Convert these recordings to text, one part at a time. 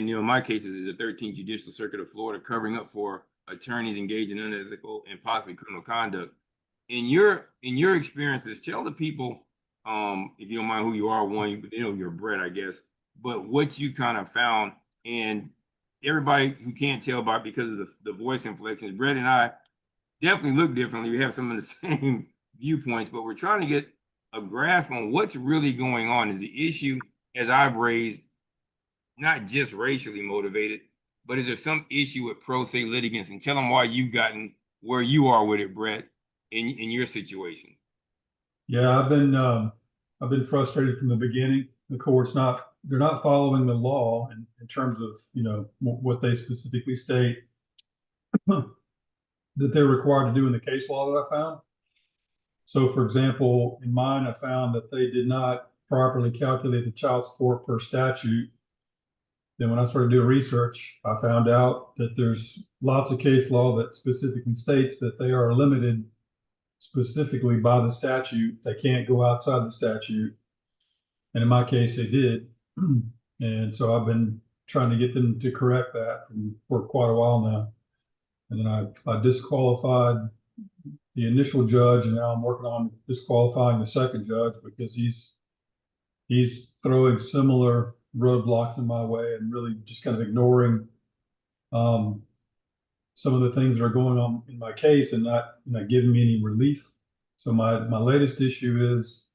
in my cases is the 13th Judicial Circuit of Florida, covering up for attorneys engaged in unethical and possibly criminal conduct. In your experiences, tell the people, if you don't mind who you are, one, you know, your Brett, I guess, but what you kind of found. And everybody who can't tell about because of the voice inflections, Brett and I definitely look differently. We have some of the same viewpoints, but we're trying to get a grasp on what's really going on. Is the issue, as I've raised, not just racially motivated, but is there some issue with pro se litigants? And tell them why you've gotten where you are with it, Brett, in your situation. Yeah, I've been frustrated from the beginning. The court's they're not following the law in terms of, you know, what they specifically state that they're required to do in the case law that I found. So, for example, in mine, I found that they did not properly calculate the child support per statute. Then when I started doing research, I found out that there's lots of case law that specifically states that they are limited specifically by the statute. They can't go outside the statute. And in my case, they did. And so I've been trying to get them to correct that for quite a while now. And then I disqualified the initial judge, and now I'm working on disqualifying the second judge because he's throwing similar roadblocks in my way and really just kind of ignoring some of the things that are going on in my case and not giving me any relief. So my latest issue is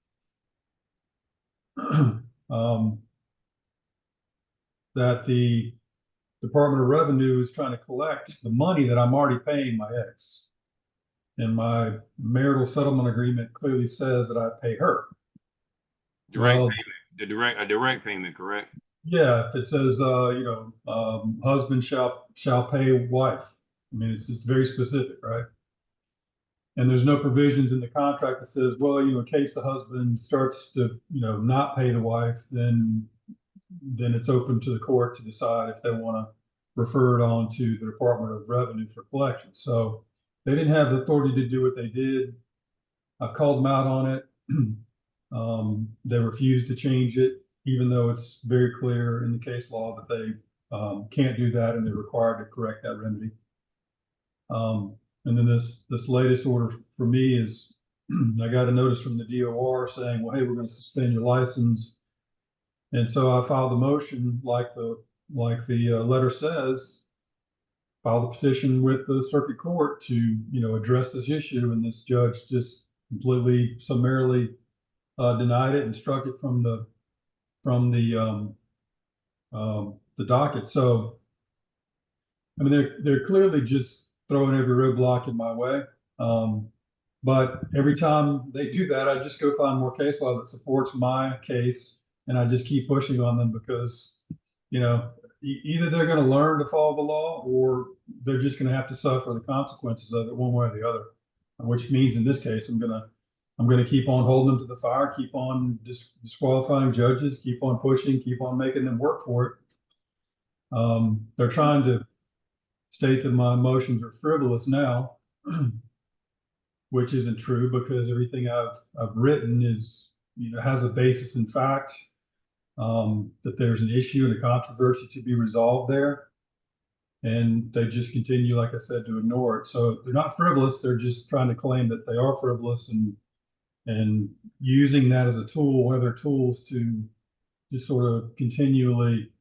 that the Department of Revenue is trying to collect the money that I'm already paying my ex. And my marital settlement agreement clearly says that I pay her. Direct payment, a direct payment, correct? Yeah, if it says, husband shall pay wife. I mean, it's very specific, right? And there's no provisions in the contract that says, well, in case the husband starts to, not pay the wife, then it's open to the court to decide if they want to refer it on to the Department of Revenue for collection. So they didn't have the authority to do what they did. I've called them out on it. They refused to change it, even though it's very clear in the case law that they can't do that and they're required to correct that remedy. And then this latest order for me is I got a notice from the DOR saying, well, hey, we're going to suspend your license. And so I filed a motion like the letter says, filed a petition with the circuit court to, address this issue. And this judge just completely summarily denied it and struck it from the docket. So, I mean, they're clearly just throwing every roadblock in my way. But every time they do that, I just go find more case law that supports my case, and I just keep pushing on them because, either they're going to learn to follow the law or they're just going to have to suffer the consequences of it one way or the other. Which means in this case, I'm going to keep on holding them to the fire, keep on disqualifying judges, keep on pushing, keep on making them work for it. They're trying to state that my motions are frivolous now, which isn't true because everything I've written is, has a basis in fact, that there's an issue and a controversy to be resolved there. And they just continue, like I said, to ignore it. So they're not frivolous. They're just trying to claim that they are frivolous and using that as a tool, one of their tools to just sort of continually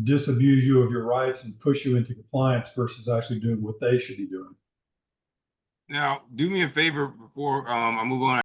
disabuse you of your rights and push you into compliance versus actually doing what they should be doing. Now, do me a favor before I move on.